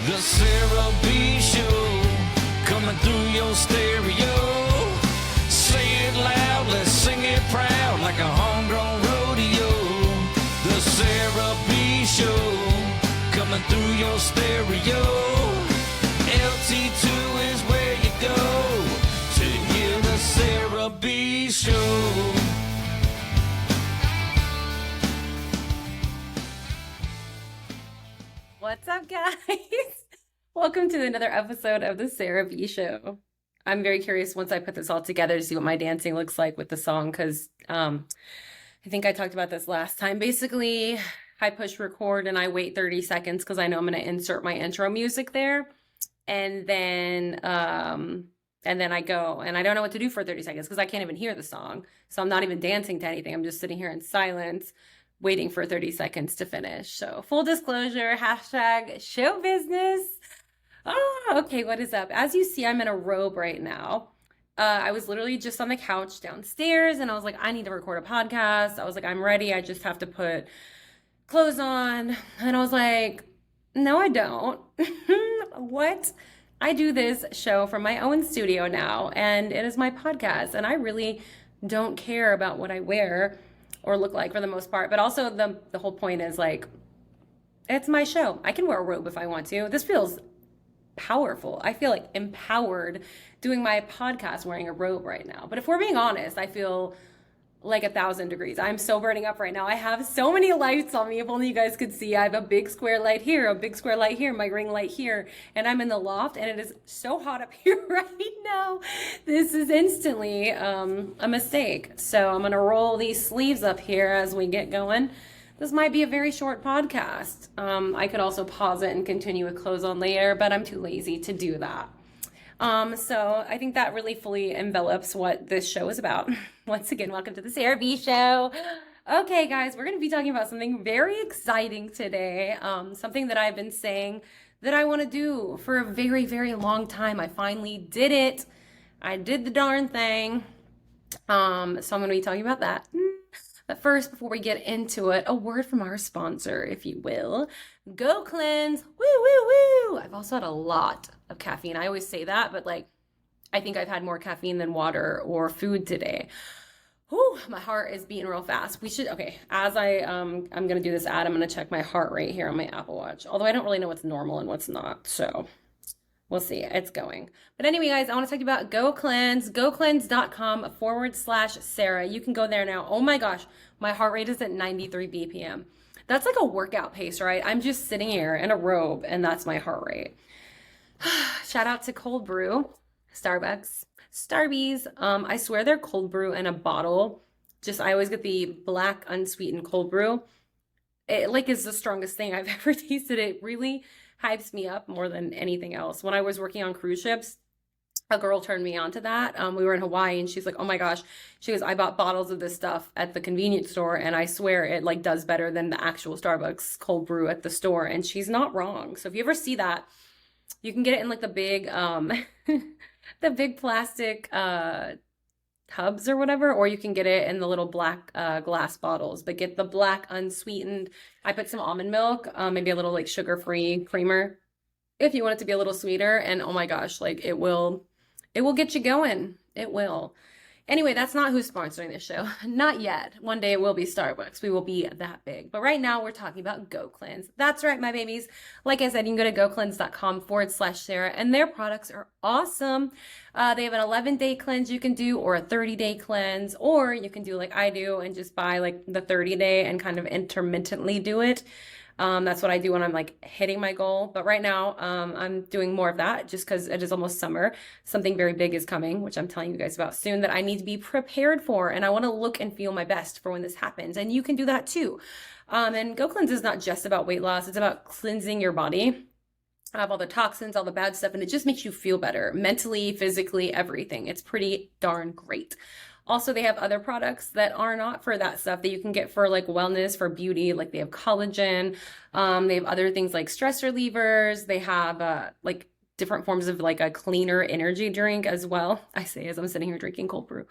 The Sarah B Show, coming through your stereo. Say it loud, let's sing it proud, like a homegrown rodeo. The Sarah B Show, coming through your stereo. LT2 is where you go to hear the Sarah B Show. What's up, guys? Welcome to another episode of the Sarah B Show. I'm very curious once I put this all together to see what my dancing looks like with the song, because I think I talked about this last time. Basically, I push record and I wait 30 seconds because I know I'm going to insert my intro music there, and then I go, and I don't know what to do for 30 seconds because I can't even hear the song. So I'm not even dancing to anything. I'm just sitting here in silence, waiting for 30 seconds to finish. So full disclosure, hashtag show business. Oh, okay, what is up? As you see, I'm in a robe right now. I was literally just on the couch downstairs and I was like, I need to record a podcast. I was like, I'm ready. I just have to put clothes on. And I was like, no, I don't. What? I do this show from my own studio now, and it is my podcast. And I really don't care about what I wear or look like for the most part. But also the whole point is like, it's my show. I can wear a robe if I want to. This feels powerful. I feel like empowered doing my podcast wearing a robe right now. But if we're being honest, I feel like 1,000 degrees. I'm so burning up right now. I have so many lights on me. If only you guys could see. I have a big square light here, a big square light here, my ring light here, and I'm in the loft and it is so hot up here right now. This is instantly a mistake. So I'm gonna roll these sleeves up here as we get going. This might be a very short podcast. I could also pause it and continue with clothes on later, but I'm too lazy to do that. So I think that really fully envelops what this show is about. Once again, welcome to the Sarah B Show. Okay, guys, we're going to be talking about something very exciting today. Something that I've been saying that I want to do for a very, very long time. I finally did it. I did the darn thing. So I'm going to be talking about that. But first, before we get into it, a word from our sponsor, if you will. Go Cleanse. Woo, woo, woo. I've also had a lot of caffeine. I always say that, but like, I think I've had more caffeine than water or food today. Whew, my heart is beating real fast. As I'm going to do this ad, I'm going to check my heart rate here on my Apple Watch. Although I don't really know what's normal and what's not, so we'll see. It's going. But anyway, guys, I want to talk about Go Cleanse, gocleanse.com/Sarah. You can go there now. Oh my gosh, my heart rate is at 93 BPM. That's like a workout pace, right? I'm just sitting here in a robe and that's my heart rate. Shout out to Cold Brew, Starbucks, Starbies. I swear their cold brew in a bottle. I always get the black unsweetened cold brew. It like is the strongest thing I've ever tasted. It really hypes me up more than anything else. When I was working on cruise ships, a girl turned me on to that. We were in Hawaii and she's like, oh my gosh. She goes, I bought bottles of this stuff at the convenience store and I swear it like does better than the actual Starbucks cold brew at the store. And she's not wrong. So if you ever see that, you can get it in like the big, the big plastic tubs or whatever, or you can get it in the little black glass bottles, but get the black unsweetened. I put some almond milk, maybe a little like sugar-free creamer if you want it to be a little sweeter, and oh my gosh, like it will get you going. It will. Anyway, that's not who's sponsoring this show. Not yet. One day it will be Starbucks. We will be that big. But right now we're talking about Go Cleanse. That's right, my babies. Like I said, you can go to gocleanse.com/Sarah, and their products are awesome. They have an 11-day cleanse you can do, or a 30-day cleanse, or you can do like I do and just buy like the 30-day and kind of intermittently do it. That's what I do when I'm like hitting my goal. But right now, I'm doing more of that just because it is almost summer. Something very big is coming, which I'm telling you guys about soon, that I need to be prepared for. And I want to look and feel my best for when this happens. And you can do that too. And Go Cleanse is not just about weight loss. It's about cleansing your body of all the toxins, all the bad stuff. And it just makes you feel better mentally, physically, everything. It's pretty darn great. Also, they have other products that are not for that stuff that you can get for like wellness, for beauty. Like they have collagen. They have other things like stress relievers. They have like different forms of like a cleaner energy drink as well. I say as I'm sitting here drinking cold brew.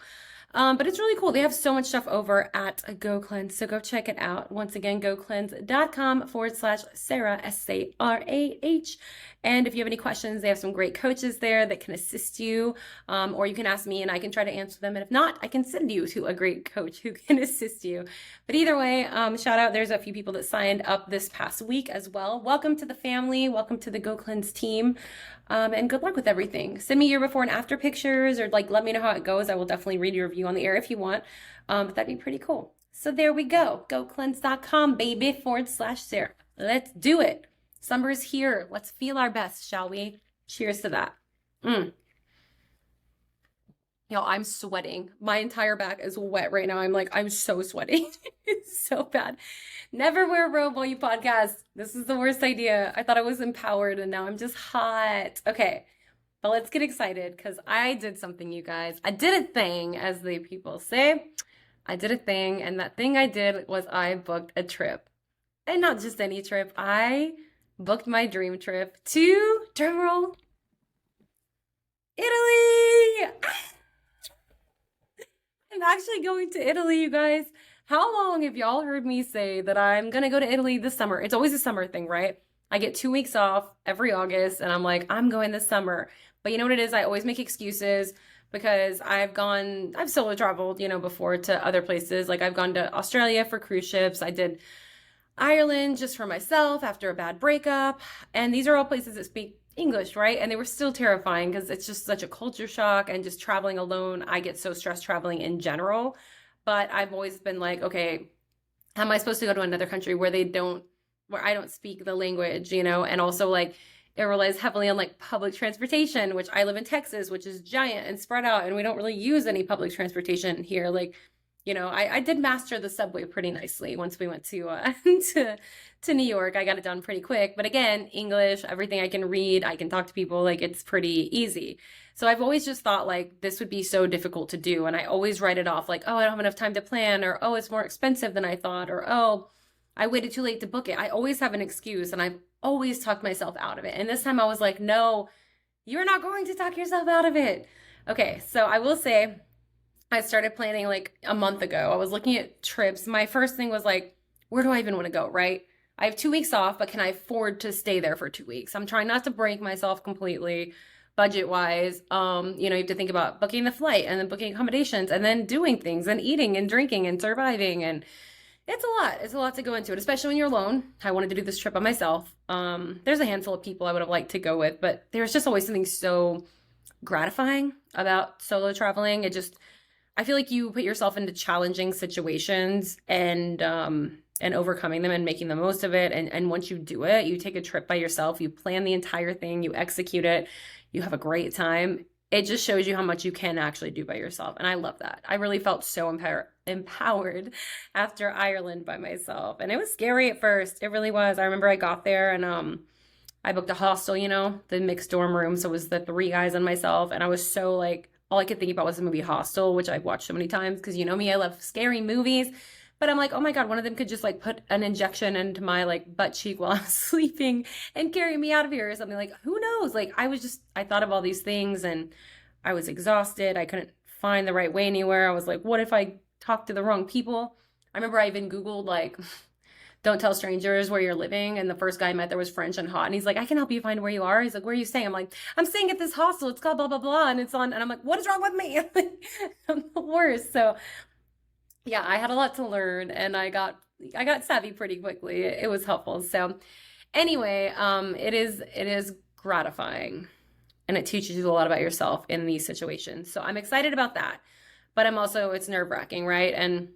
But it's really cool. They have so much stuff over at GoCleanse, so go check it out. Once again, gocleanse.com/Sarah, SARAH. And if you have any questions, they have some great coaches there that can assist you, or you can ask me and I can try to answer them. And if not, I can send you to a great coach who can assist you. But either way, shout out, there's a few people that signed up this past week as well. Welcome to the family. Welcome to the GoCleanse team. And good luck with everything. Send me your before and after pictures, or like let me know how it goes. I will definitely read your review on the air if you want. But that'd be pretty cool. So there we go. GoCleanse.com, baby, /Sarah. Let's do it. Summer's here. Let's feel our best, shall we? Cheers to that. Y'all, I'm sweating. My entire back is wet right now. I'm so sweaty. It's so bad. Never wear a robe while you podcast. This is the worst idea. I thought I was empowered and now I'm just hot. Okay, but let's get excited because I did something, you guys. I did a thing, as the people say. I did a thing, and that thing I did was I booked a trip. And not just any trip. I booked my dream trip to, drumroll, Italy! I'm actually going to Italy, you guys. How long have y'all heard me say that I'm gonna go to Italy this summer? It's always a summer thing, right? I get 2 weeks off every August and I'm like, I'm going this summer. But you know what it is? I always make excuses because I've solo traveled, before to other places. Like I've gone to Australia for cruise ships. I did Ireland just for myself after a bad breakup. And these are all places that speak English, right? And they were still terrifying because it's just such a culture shock, and just traveling alone, I get so stressed traveling in general. But I've always been like, okay, how am I supposed to go to another country where I don't speak the language, and also like it relies heavily on like public transportation, which I live in Texas, which is giant and spread out, and we don't really use any public transportation here. Like, I did master the subway pretty nicely once we went to to New York. I got it done pretty quick. But again, English, everything I can read, I can talk to people, like it's pretty easy. So I've always just thought like this would be so difficult to do. And I always write it off like, oh, I don't have enough time to plan, or oh, it's more expensive than I thought, or oh, I waited too late to book it. I always have an excuse, and I've always talked myself out of it. And this time I was like, no, you're not going to talk yourself out of it. Okay, so I will say, I started planning like a month ago. I was looking at trips. My first thing was like, where do I even want to go, right? I have 2 weeks off, but can I afford to stay there for 2 weeks? I'm trying not to break myself completely budget-wise. You have to think about booking the flight and then booking accommodations and then doing things and eating and drinking and surviving. And it's a lot. It's a lot to go into it, especially when you're alone. I wanted to do this trip by myself. There's a handful of people I would have liked to go with, but there's just always something so gratifying about solo traveling. I feel like you put yourself into challenging situations and overcoming them and making the most of it. And once you do it, you take a trip by yourself, you plan the entire thing, you execute it, you have a great time. It just shows you how much you can actually do by yourself. And I love that. I really felt so empowered after Ireland by myself. And it was scary at first. It really was. I remember I got there and I booked a hostel, the mixed dorm room. So it was the 3 guys and myself. And I was so like, all I could think about was the movie Hostel, which I've watched so many times because you know me, I love scary movies. But I'm like, oh my God, one of them could just like put an injection into my like butt cheek while I'm sleeping and carry me out of here or something. Like, who knows? Like, I thought of all these things and I was exhausted. I couldn't find the right way anywhere. I was like, what if I talk to the wrong people? I remember I even Googled like, don't tell strangers where you're living. And the first guy I met there was French and hot. And he's like, I can help you find where you are. He's like, where are you staying? I'm like, I'm staying at this hostel. It's called blah, blah, blah. And it's on. And I'm like, what is wrong with me? I'm the worst. So yeah, I had a lot to learn and I got savvy pretty quickly. It was helpful. So anyway, it is gratifying and it teaches you a lot about yourself in these situations. So I'm excited about that, but it's nerve wracking, right? And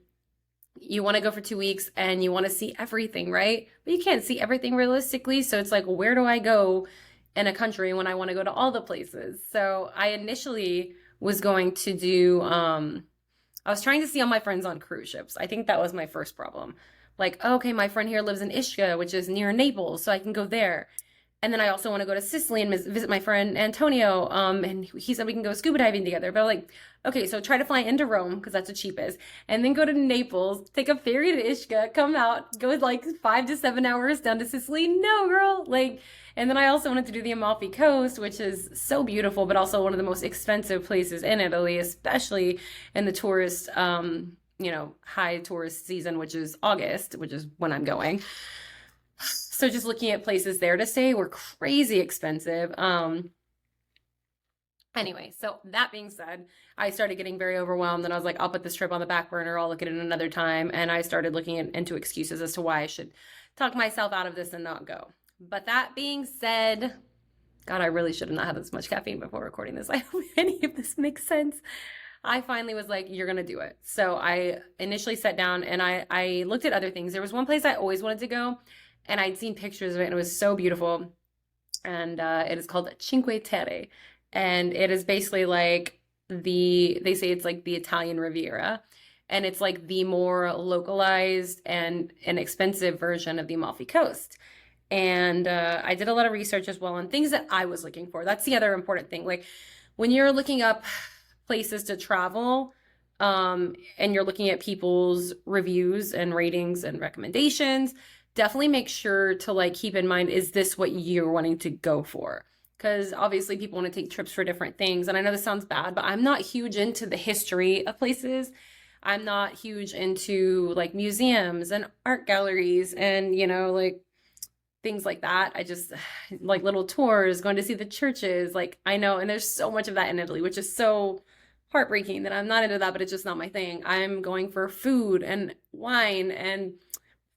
you want to go for 2 weeks and you want to see everything, right? But you can't see everything realistically. So it's like, where do I go in a country when I want to go to all the places? So I initially was going to do, I was trying to see all my friends on cruise ships. I think that was my first problem. Like, okay, my friend here lives in Ischia, which is near Naples, so I can go there. And then I also want to go to Sicily and visit my friend Antonio. And he said we can go scuba diving together. But I'm like, okay, so try to fly into Rome because that's the cheapest, and then go to Naples, take a ferry to Ischia, come out, go like 5 to 7 hours down to Sicily. No, girl, like. And then I also wanted to do the Amalfi Coast, which is so beautiful, but also one of the most expensive places in Italy, especially in the tourist, high tourist season, which is August, which is when I'm going. So just looking at places there to stay were crazy expensive. Anyway, so that being said, I started getting very overwhelmed and I was like, I'll put this trip on the back burner. I'll look at it another time. And I started looking into excuses as to why I should talk myself out of this and not go. But that being said, God, I really should have not had this much caffeine before recording this. I hope any of this makes sense. I finally was like, you're going to do it. So I initially sat down and I looked at other things. There was one place I always wanted to go and I'd seen pictures of it and it was so beautiful. And it is called Cinque Terre. And it is basically like they say it's like the Italian Riviera. And it's like the more localized and inexpensive version of the Amalfi Coast. And I did a lot of research as well on things that I was looking for. That's the other important thing. Like when you're looking up places to travel, and you're looking at people's reviews and ratings and recommendations, definitely make sure to like keep in mind, is this what you're wanting to go for? Because obviously people want to take trips for different things. And I know this sounds bad, but I'm not huge into the history of places. I'm not huge into like museums and art galleries and, like things like that. I just like little tours, going to see the churches. Like I know, and there's so much of that in Italy, which is so heartbreaking that I'm not into that, but it's just not my thing. I'm going for food and wine and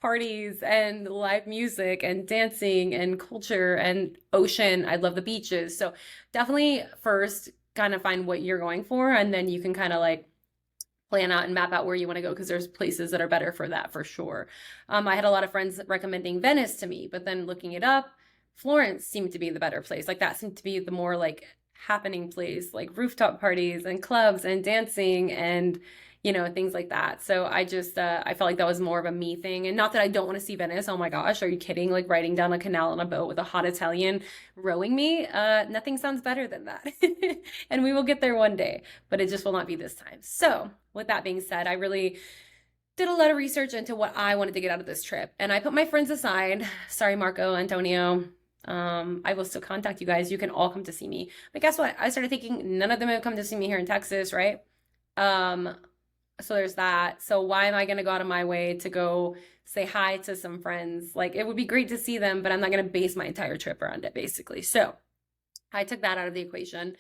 parties and live music and dancing and culture and ocean. I love the beaches. So definitely first kind of find what you're going for, and then you can kind of like plan out and map out where you want to go, because there's places that are better for that for sure. I had a lot of friends recommending Venice to me, but then looking it up, Florence seemed to be the better place. Like that seemed to be the more like happening place, like rooftop parties and clubs and dancing and things like that. So I just, I felt like that was more of a me thing. And not that I don't want to see Venice. Oh my gosh, are you kidding? Like riding down a canal on a boat with a hot Italian rowing me. Nothing sounds better than that. And we will get there one day, but it just will not be this time. So with that being said, I really did a lot of research into what I wanted to get out of this trip. And I put my friends aside. Sorry, Marco, Antonio. I will still contact you guys. You can all come to see me. But guess what? I started thinking none of them have come to see me here in Texas, right? So there's that. So why am I going to go out of my way to go say hi to some friends? Like it would be great to see them, but I'm not going to base my entire trip around it basically. So I took that out of the equation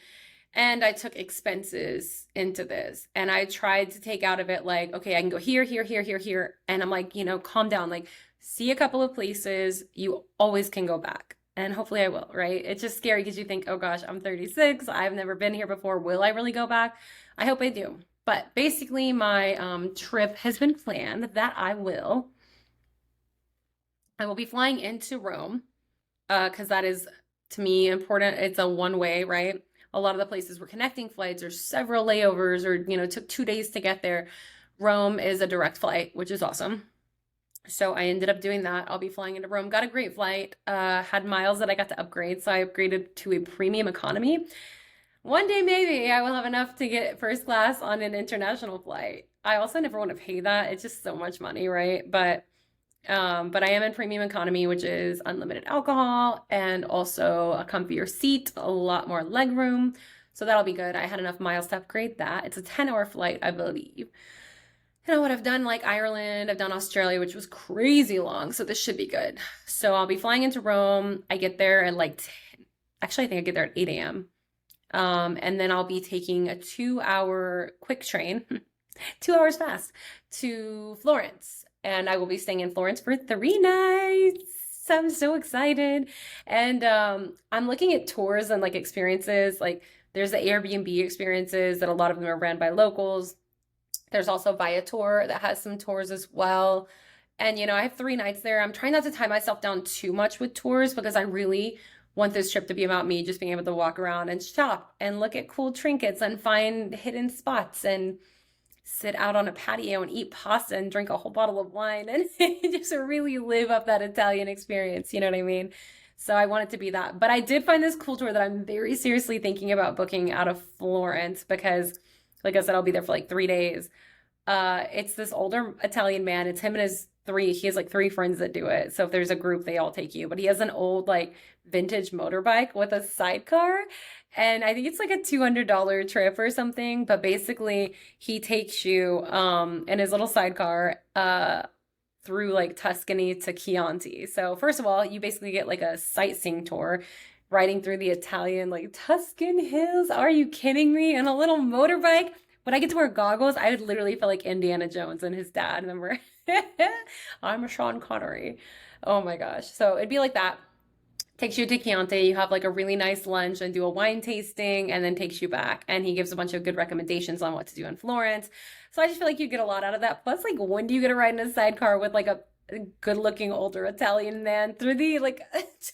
and I took expenses into this, and I tried to take out of it like, okay, I can go here, here, here, here, here. And I'm like, calm down, like see a couple of places. You always can go back. And hopefully I will, right? It's just scary because you think, oh gosh, I'm 36. I've never been here before. Will I really go back? I hope I do. But basically my trip has been planned that I will be flying into Rome because that is, to me, important. It's a one-way, right? A lot of the places were connecting flights or several layovers or, took 2 days to get there. Rome is a direct flight, which is awesome. So I ended up doing that. I'll be flying into Rome. Got a great flight. Had miles that I got to upgrade. So I upgraded to a premium economy. One day, maybe I will have enough to get first class on an international flight. I also never want to pay that. It's just so much money, right? But I am in premium economy, which is unlimited alcohol and also a comfier seat, a lot more leg room. So that'll be good. I had enough miles to upgrade that. It's a 10-hour flight, I believe. What I've done like Ireland, I've done Australia, which was crazy long. So this should be good. So I'll be flying into Rome. I get there at like 10. Actually, I think I get there at 8 a.m. And then I'll be taking a 2-hour quick train, 2 hours fast, to Florence. And I will be staying in Florence for 3 nights. I'm so excited. And I'm looking at tours and like experiences. Like there's the Airbnb experiences that a lot of them are ran by locals. There's also Viator that has some tours as well. And, I have 3 nights there. I'm trying not to tie myself down too much with tours because I really want this trip to be about me just being able to walk around and shop and look at cool trinkets and find hidden spots and sit out on a patio and eat pasta and drink a whole bottle of wine and just really live up that Italian experience. You know what I mean? So I want it to be that. But I did find this cool tour that I'm very seriously thinking about booking out of Florence because, like I said, I'll be there for like 3 days. It's this older Italian man. It's him and his three. He has like three friends that do it. So if there's a group, they all take you. But he has an old like vintage motorbike with a sidecar. And I think it's like a $200 trip or something. But basically, he takes you in his little sidecar through like Tuscany to Chianti. So first of all, you basically get like a sightseeing tour riding through the Italian like Tuscan hills. Are you kidding me? And a little motorbike. When I get to wear goggles, I would literally feel like Indiana Jones and his dad. Remember? I'm a Sean Connery. Oh my gosh. So it'd be like that. Takes you to Chianti, you have like a really nice lunch and do a wine tasting, and then takes you back. And he gives a bunch of good recommendations on what to do in Florence. So I just feel like you get a lot out of that. Plus, like, when do you get to ride in a sidecar with like a good looking older Italian man through the like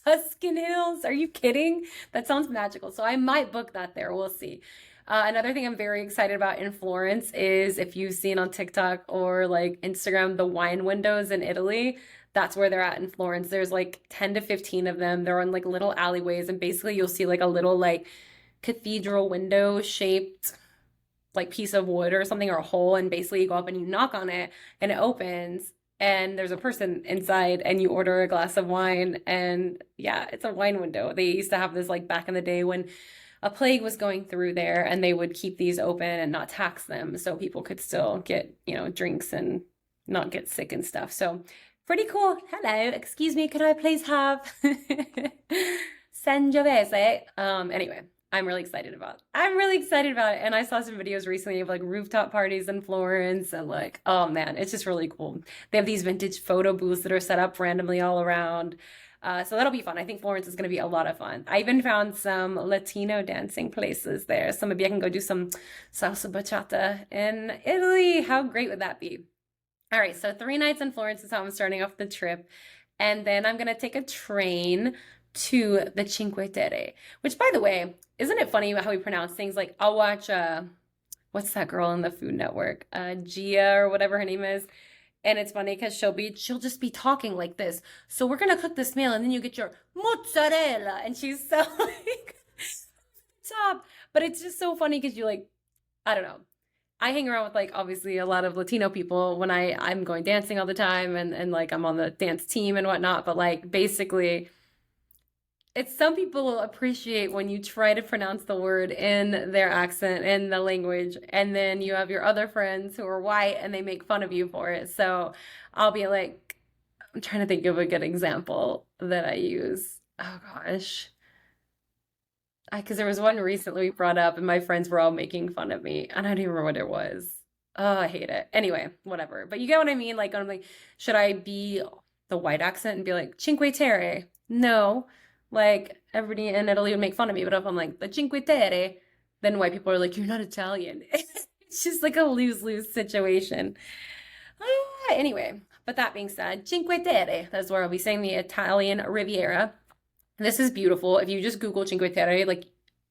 Tuscan hills? Are you kidding? That sounds magical. So I might book that there. We'll see. Another thing I'm very excited about in Florence is if you've seen on TikTok or like Instagram, the wine windows in Italy. That's where they're at in Florence. There's like 10 to 15 of them. They're on like little alleyways, and basically you'll see like a little like cathedral window shaped like piece of wood or something, or a hole, and basically you go up and you knock on it and it opens and there's a person inside and you order a glass of wine, and yeah, it's a wine window. They used to have this like back in the day when a plague was going through there, and they would keep these open and not tax them so people could still get, drinks and not get sick and stuff. So pretty cool. Hello, excuse me, could I please have Sangiovese? Anyway, I'm really excited about it. And I saw some videos recently of like rooftop parties in Florence, and like, oh man, it's just really cool. They have these vintage photo booths that are set up randomly all around. So that'll be fun. I think Florence is going to be a lot of fun. I even found some Latino dancing places there. So maybe I can go do some salsa bachata in Italy. How great would that be? All right, so 3 nights in Florence is how I'm starting off the trip. And then I'm going to take a train to the Cinque Terre, which, by the way, isn't it funny how we pronounce things? Like, I'll watch, what's that girl on the Food Network? Gia or whatever her name is. And it's funny because she'll just be talking like this. So we're going to cook this meal, and then you get your mozzarella. And she's so like, top. But it's just so funny because you like, I don't know. I hang around with like obviously a lot of Latino people when I'm going dancing all the time, and like I'm on the dance team and whatnot, but like basically it's some people appreciate when you try to pronounce the word in their accent, in the language, and then you have your other friends who are white and they make fun of you for it. So I'll be like, I'm trying to think of a good example that I use. Oh gosh. Because there was one recently we brought up, and my friends were all making fun of me, and I don't even remember what it was. Oh, I hate it. Anyway, whatever. But you get what I mean? Like, I'm like, should I be the white accent and be like, Cinque Terre? No. Like, everybody in Italy would make fun of me, but if I'm like, the Cinque Terre, then white people are like, you're not Italian. It's just like a lose-lose situation. Anyway, but that being said, Cinque Terre, that's where I'll be saying the Italian Riviera. This is beautiful. If you just Google Cinque Terre, like,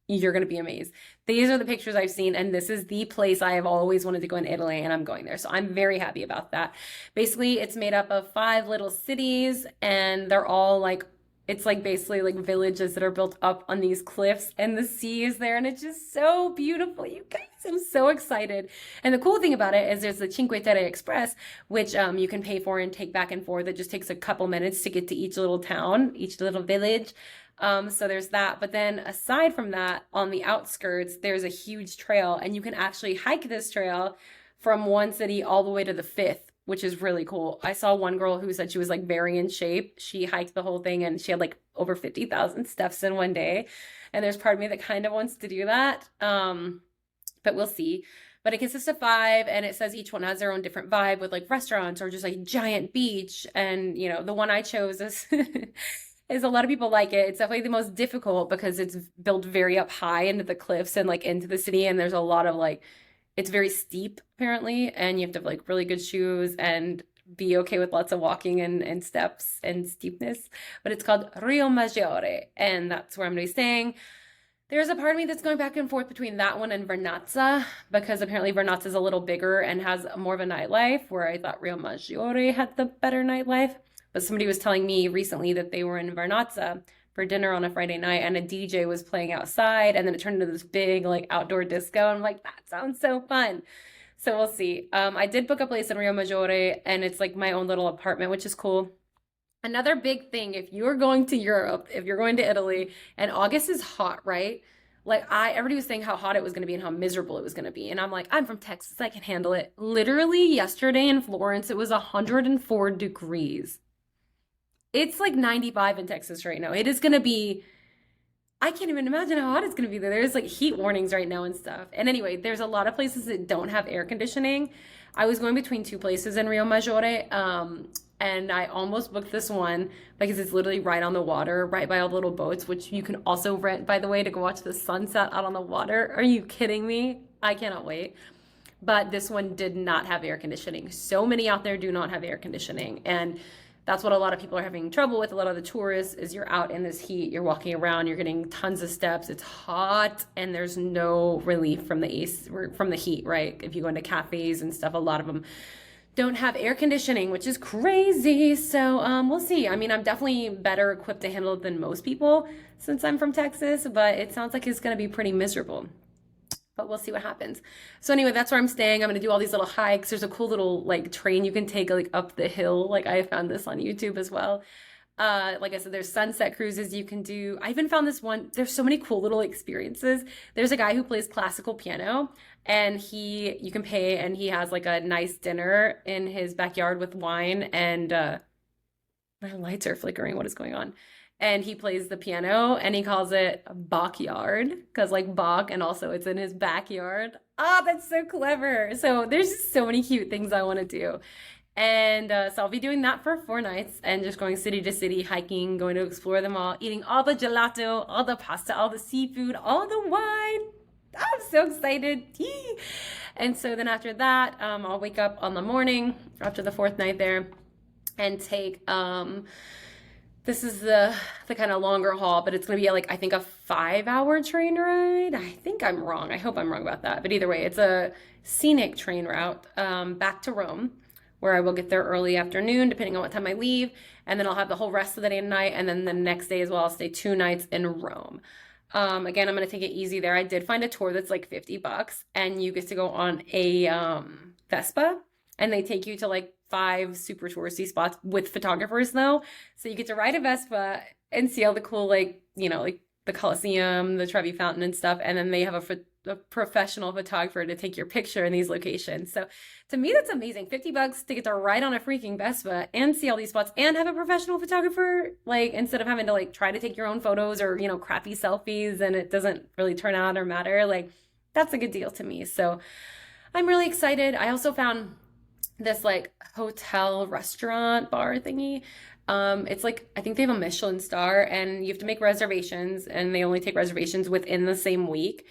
you're going to be amazed. These are the pictures I've seen, and this is the place I have always wanted to go in Italy, and I'm going there. So I'm very happy about that. Basically, it's made up of 5 little cities, and they're all like, it's like basically like villages that are built up on these cliffs, and the sea is there, and it's just so beautiful. You guys, I'm so excited. And the cool thing about it is there's the Cinque Terre Express, which you can pay for and take back and forth. It just takes a couple minutes to get to each little town, each little village. So there's that. But then aside from that, on the outskirts, there's a huge trail, and you can actually hike this trail from one city all the way to the 5th, which is really cool. I saw one girl who said she was like very in shape. She hiked the whole thing, and she had like over 50,000 steps in one day. And there's part of me that kind of wants to do that. But we'll see. But it consists of 5, and it says each one has their own different vibe with like restaurants or just like giant beach. And, the one I chose is is a lot of people like it. It's definitely the most difficult because it's built very up high into the cliffs and like into the city. And there's a lot of like, it's very steep apparently. And you have to have like really good shoes and be okay with lots of walking and steps and steepness. But it's called Rio Maggiore, and that's where I'm going to be staying. There's a part of me that's going back and forth between that one and Vernazza, because apparently Vernazza is a little bigger and has more of a nightlife, where I thought Rio Maggiore had the better nightlife. But somebody was telling me recently that they were in Vernazza for dinner on a Friday night, and a DJ was playing outside, and then it turned into this big like outdoor disco. I'm like, that sounds so fun. So we'll see. I did book a place in Rio Maggiore, and it's like my own little apartment, which is cool. Another big thing, if you're going to Europe, if you're going to Italy, and August is hot, right? Like everybody was saying how hot it was going to be and how miserable it was going to be. And I'm like, I'm from Texas, I can handle it. Literally yesterday in Florence, it was 104 degrees. It's like 95 in Texas right now. It is going to be, I can't even imagine how hot it's going to be there. There's like heat warnings right now and stuff. And anyway, there's a lot of places that don't have air conditioning. I was going between two places in Rio Maggiore, and I almost booked this one because it's literally right on the water, right by all the little boats, which you can also rent, by the way, to go watch the sunset out on the water. Are you kidding me? I cannot wait. But this one did not have air conditioning. So many out there do not have air conditioning. And that's what a lot of people are having trouble with. A lot of the tourists is you're out in this heat, you're walking around, you're getting tons of steps. It's hot and there's no relief from the from the heat, right? If you go into cafes and stuff, a lot of them don't have air conditioning, which is crazy. So we'll see. I mean, I'm definitely better equipped to handle it than most people since I'm from Texas, but it sounds like it's going to be pretty miserable. But we'll see what happens. So anyway, that's where I'm staying. I'm going to do all these little hikes. There's a cool little like train you can take like up the hill. Like I found this on YouTube as well. Like I said, there's sunset cruises you can do. I even found this one. There's so many cool little experiences. There's a guy who plays classical piano, and you can pay, and he has like a nice dinner in his backyard with wine, and my lights are flickering. What is going on? And he plays the piano, and he calls it Backyard because like Bach, and also it's in his backyard. Ah, that's so clever. So there's just so many cute things I want to do. And so I'll be doing that for 4 nights and just going city to city, hiking, going to explore them all, eating all the gelato, all the pasta, all the seafood, all the wine. I'm so excited. Yee. And so then after that, I'll wake up on the morning after the 4th night there and take, this is the kind of longer haul, but it's going to be like, I think a 5-hour train ride. I think I'm wrong. I hope I'm wrong about that. But either way, it's a scenic train route back to Rome, where I will get there early afternoon, depending on what time I leave. And then I'll have the whole rest of the day and night. And then the next day as well, I'll stay 2 nights in Rome. Again, I'm going to take it easy there. I did find a tour that's like $50, and you get to go on a Vespa, and they take you to like 5 super touristy spots with photographers though. So you get to ride a Vespa and see all the cool, like, you know, like the Colosseum, the Trevi Fountain and stuff. And then they have a professional photographer to take your picture in these locations. So to me, that's amazing. $50 to get to ride on a freaking Vespa and see all these spots and have a professional photographer, like instead of having to like try to take your own photos or, you know, crappy selfies and it doesn't really turn out or matter. Like that's a good deal to me. So I'm really excited. I also found this like hotel restaurant bar thingy. It's like, I think they have a Michelin star, and you have to make reservations, and they only take reservations within the same week.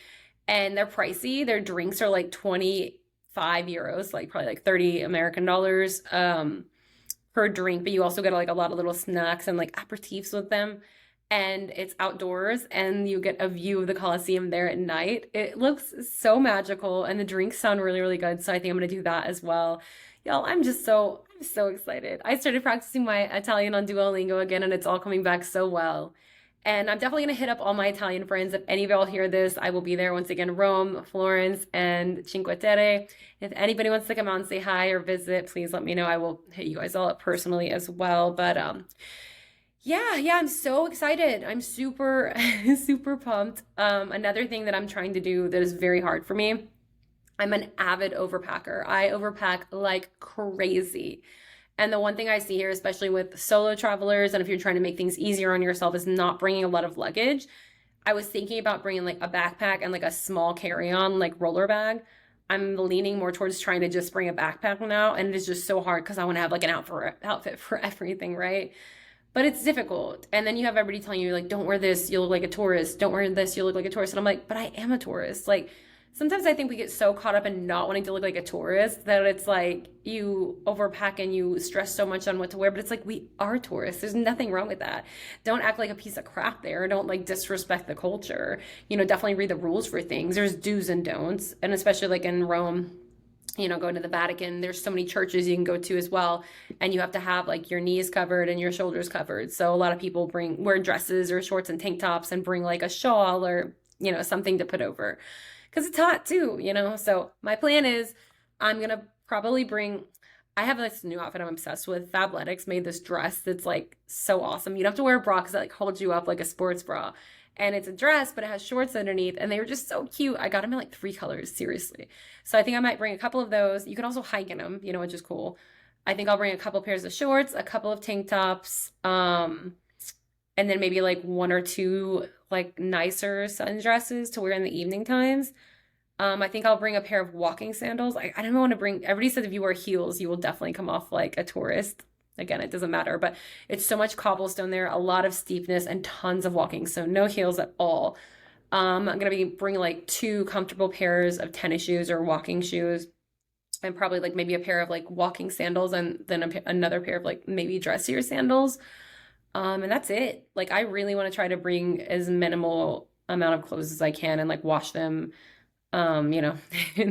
And they're pricey. Their drinks are like 25 euros, like probably like 30 American dollars per drink. But you also get like a lot of little snacks and like aperitifs with them. And it's outdoors, and you get a view of the Colosseum there at night. It looks so magical, and the drinks sound really, really good. So I think I'm going to do that as well. Y'all, I'm so excited. I started practicing my Italian on Duolingo again, and it's all coming back so well. And I'm definitely going to hit up all my Italian friends. If any of y'all hear this, I will be there once again, Rome, Florence, and Cinque Terre. If anybody wants to come out and say hi or visit, please let me know. I will hit you guys all up personally as well. But yeah, I'm so excited. I'm super, super pumped. Another thing that I'm trying to do that is very hard for me, I'm an avid overpacker. I overpack like crazy. And the one thing I see here, especially with solo travelers, and if you're trying to make things easier on yourself, is not bringing a lot of luggage. I was thinking about bringing like a backpack and like a small carry-on, like roller bag. I'm leaning more towards trying to just bring a backpack now. And it is just so hard because I want to have like an outfit for everything, right? But it's difficult. And then you have everybody telling you like, don't wear this, you'll look like a tourist. Don't wear this, you'll look like a tourist. And I'm like, but I am a tourist. Like, sometimes I think we get so caught up in not wanting to look like a tourist that it's like you overpack and you stress so much on what to wear, but it's like, we are tourists. There's nothing wrong with that. Don't act like a piece of crap there. Don't like disrespect the culture. You know, definitely read the rules for things. There's do's and don'ts. And especially like in Rome, going to the Vatican. There's so many churches you can go to as well, and you have to have like your knees covered and your shoulders covered. So a lot of people wear dresses or shorts and tank tops and bring like a shawl or something to put over because it's hot too. So my plan is I'm gonna probably bring. I have this new outfit I'm obsessed with. Fabletics made this dress that's like so awesome. You don't have to wear a bra because it like holds you up like a sports bra. And it's a dress, but it has shorts underneath, and they were just so cute. I got them in like 3 colors, seriously. So I think I might bring a couple of those. You can also hike in them, which is cool. I think I'll bring a couple pairs of shorts, a couple of tank tops, and then maybe like 1 or 2 like nicer sundresses to wear in the evening times. I think I'll bring a pair of walking sandals. I don't want to bring, everybody says if you wear heels, you will definitely come off like a tourist. Again, it doesn't matter, but it's so much cobblestone there, a lot of steepness and tons of walking. So no heels at all. I'm going to be bringing like 2 comfortable pairs of tennis shoes or walking shoes and probably like maybe a pair of like walking sandals and then another pair of like maybe dressier sandals. And that's it. Like I really want to try to bring as minimal amount of clothes as I can and like wash them in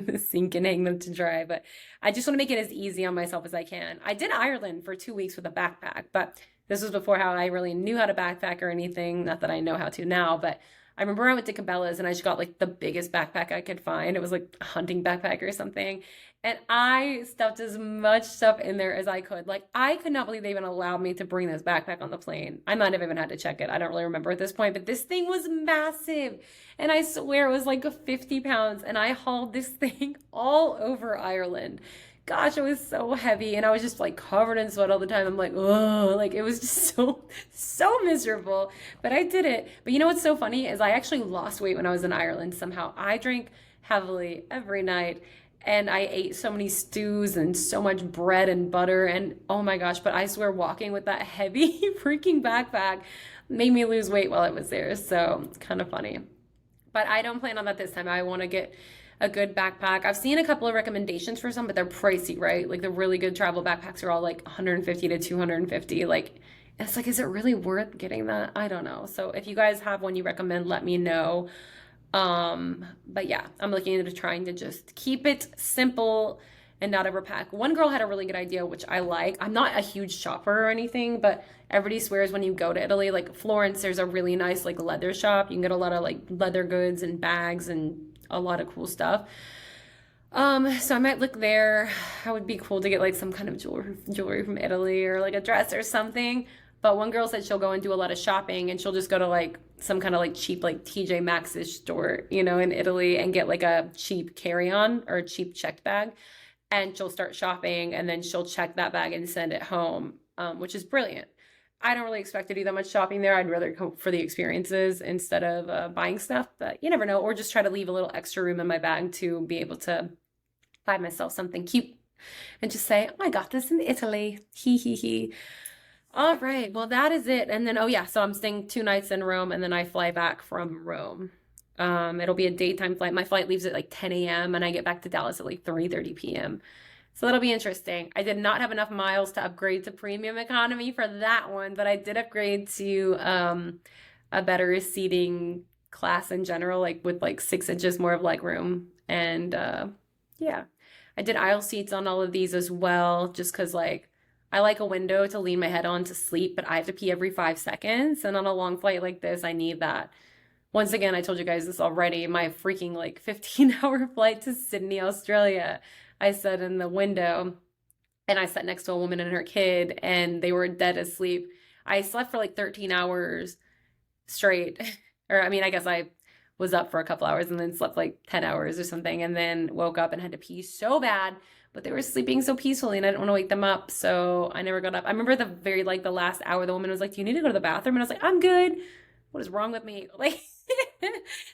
the sink and hang them to dry. But I just want to make it as easy on myself as I can. I did Ireland for 2 weeks with a backpack, but this was before how I really knew how to backpack or anything. Not that I know how to now, but I remember I went to Cabela's and I just got like the biggest backpack I could find. It was like a hunting backpack or something. And I stuffed as much stuff in there as I could. Like, I could not believe they even allowed me to bring this backpack on the plane. I might have even had to check it. I don't really remember at this point, but this thing was massive. And I swear it was like 50 pounds. And I hauled this thing all over Ireland. Gosh, it was so heavy. And I was just like covered in sweat all the time. I'm like, oh, like it was just so miserable. But I did it. But you know what's so funny is I actually lost weight when I was in Ireland somehow. I drank heavily every night. And I ate so many stews and so much bread and butter. And oh my gosh, but I swear walking with that heavy freaking backpack made me lose weight while I was there. So it's kind of funny. But I don't plan on that this time. I want to get a good backpack. I've seen a couple of recommendations for some, but they're pricey, right? Like the really good travel backpacks are all like 150 to 250. Like, it's like, is it really worth getting that? I don't know. So if you guys have one you recommend, let me know. But yeah, I'm looking into trying to just keep it simple and not overpack. One girl had a really good idea, which I like. I'm not a huge shopper or anything, but everybody swears when you go to Italy, like Florence, there's a really nice like leather shop. You can get a lot of like leather goods and bags and a lot of cool stuff. So I might look there. It would be cool to get like some kind of jewelry from Italy or like a dress or something. But one girl said she'll go and do a lot of shopping and she'll just go to like some kind of like cheap like TJ Maxx-ish store, in Italy and get like a cheap carry-on or a cheap checked bag. And she'll start shopping and then she'll check that bag and send it home, which is brilliant. I don't really expect to do that much shopping there. I'd rather go for the experiences instead of buying stuff, but you never know. Or just try to leave a little extra room in my bag to be able to buy myself something cute and just say, oh, I got this in Italy. Hee hee hee. All right. Well, that is it. And then, oh yeah, so I'm staying 2 nights in Rome and then I fly back from Rome. It'll be a daytime flight. My flight leaves at like 10 a.m. and I get back to Dallas at like 3:30 p.m. So that'll be interesting. I did not have enough miles to upgrade to premium economy for that one, but I did upgrade to a better seating class in general, like with like 6 inches more of leg room. And yeah, I did aisle seats on all of these as well, just because like I like a window to lean my head on to sleep, but I have to pee every 5 seconds. And on a long flight like this, I need that. Once again, I told you guys this already, my freaking like 15-hour flight to Sydney, Australia. I sat in the window and I sat next to a woman and her kid and they were dead asleep. I slept for like 13 hours straight. Or I mean, I guess I was up for a couple hours and then slept like 10 hours or something and then woke up and had to pee so bad, but they were sleeping so peacefully and I didn't want to wake them up. So I never got up. I remember the last hour, the woman was like, do you need to go to the bathroom? And I was like, I'm good. What is wrong with me? Like,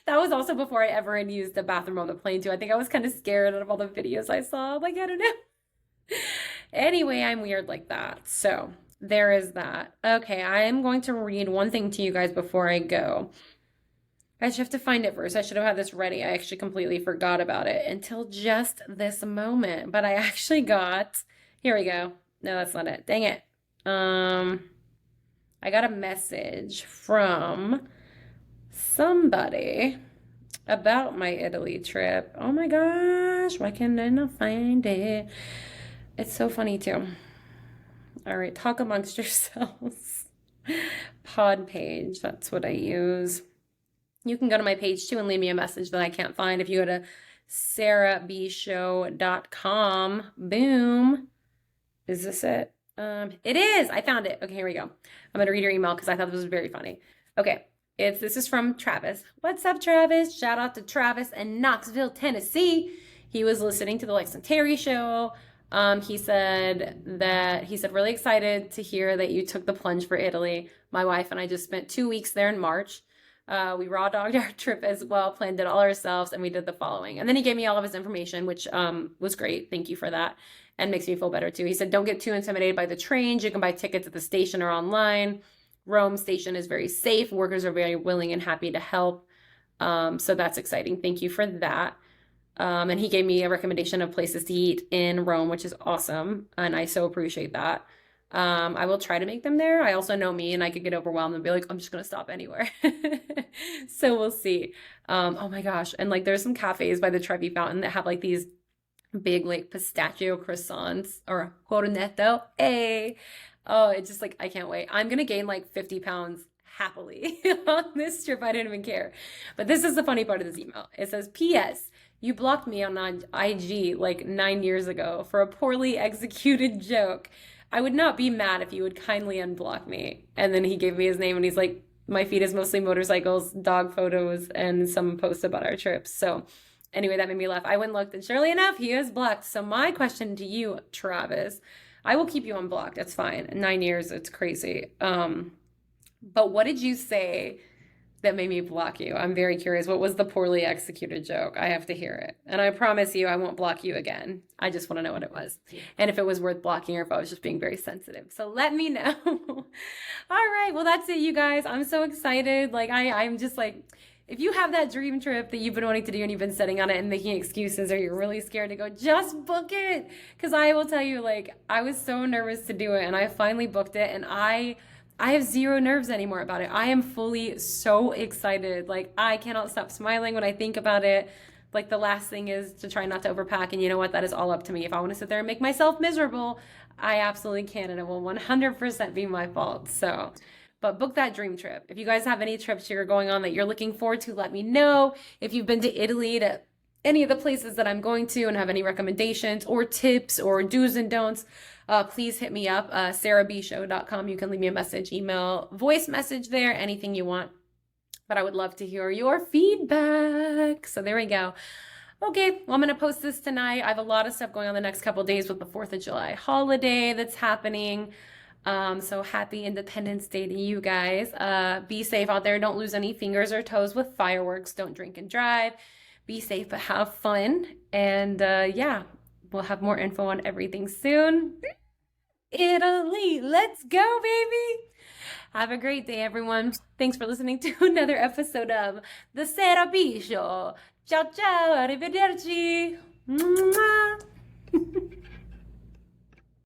that was also before I ever had used the bathroom on the plane too. I think I was kind of scared out of all the videos I saw. Like, I don't know. Anyway, I'm weird like that. So there is that. Okay, I am going to read one thing to you guys before I go. I just have to find it first. I should have had this ready. I actually completely forgot about it until just this moment. But I actually got, here we go. No, that's not it. Dang it. I got a message from somebody about my Italy trip. Oh my gosh. gosh, why can I not find it? It's so funny too. All right, talk amongst yourselves. Pod page, that's what I use. You can go to my page too and leave me a message that I can't find. If you go to sarahbshow.com, boom. Is this it? It is. I found it. Okay, here we go. I'm going to read your email because I thought this was very funny. Okay, this is from Travis. What's up, Travis? Shout out to Travis in Knoxville, Tennessee. He was listening to the Lex and Terry show. He said really excited to hear that you took the plunge for Italy. My wife and I just spent 2 weeks there in March. We raw dogged our trip as well, planned it all ourselves, and we did the following. And then he gave me all of his information, which was great. Thank you for that. And makes me feel better too. He said, don't get too intimidated by the trains. You can buy tickets at the station or online. Rome station is very safe. Workers are very willing and happy to help. So that's exciting. Thank you for that. And he gave me a recommendation of places to eat in Rome, which is awesome. And I so appreciate that. I will try to make them there. I also know me and I could get overwhelmed and be like, I'm just going to stop anywhere. So we'll see. Oh my gosh. And like, there's some cafes by the Trevi Fountain that have like these big like pistachio croissants or cornetto. Hey. Oh, it's just like, I can't wait. I'm going to gain like 50 pounds happily on this trip. I didn't even care. But this is the funny part of this email. It says, P.S. You blocked me on IG like 9 years ago for a poorly executed joke. I would not be mad if you would kindly unblock me. And then he gave me his name and he's like, my feed is mostly motorcycles, dog photos, and some posts about our trips. So anyway, that made me laugh. I went and looked and surely enough, he is blocked. So my question to you, Travis, I will keep you unblocked. That's fine. 9 years, it's crazy. But what did you say that made me block you? I'm very curious. What was the poorly executed joke? I have to hear it. And I promise you, I won't block you again. I just want to know what it was. And if it was worth blocking or if I was just being very sensitive. So let me know. All right. Well, that's it, you guys. I'm so excited. Like, I'm just like, if you have that dream trip that you've been wanting to do and you've been sitting on it and making excuses or you're really scared to go, just book it. Because I will tell you, like, I was so nervous to do it and I finally booked it and I have zero nerves anymore about it. I am fully so excited. Like, I cannot stop smiling when I think about it. Like, the last thing is to try not to overpack. And you know what? That is all up to me. If I want to sit there and make myself miserable, I absolutely can. And it will 100% be my fault. So, but book that dream trip. If you guys have any trips you're going on that you're looking forward to, let me know. If you've been to Italy, to any of the places that I'm going to and have any recommendations or tips or do's and don'ts, please hit me up, sarahbshow.com. You can leave me a message, email, voice message there, anything you want. But I would love to hear your feedback. So there we go. Okay, well, I'm going to post this tonight. I have a lot of stuff going on the next couple of days with the 4th of July holiday that's happening. So happy Independence Day to you guys. Be safe out there. Don't lose any fingers or toes with fireworks. Don't drink and drive. Be safe, but have fun. And yeah, we'll have more info on everything soon. Italy, let's go, baby. Have a great day, everyone. Thanks for listening to another episode of The Sarah B Show. Ciao, ciao. Arrivederci. Mwah.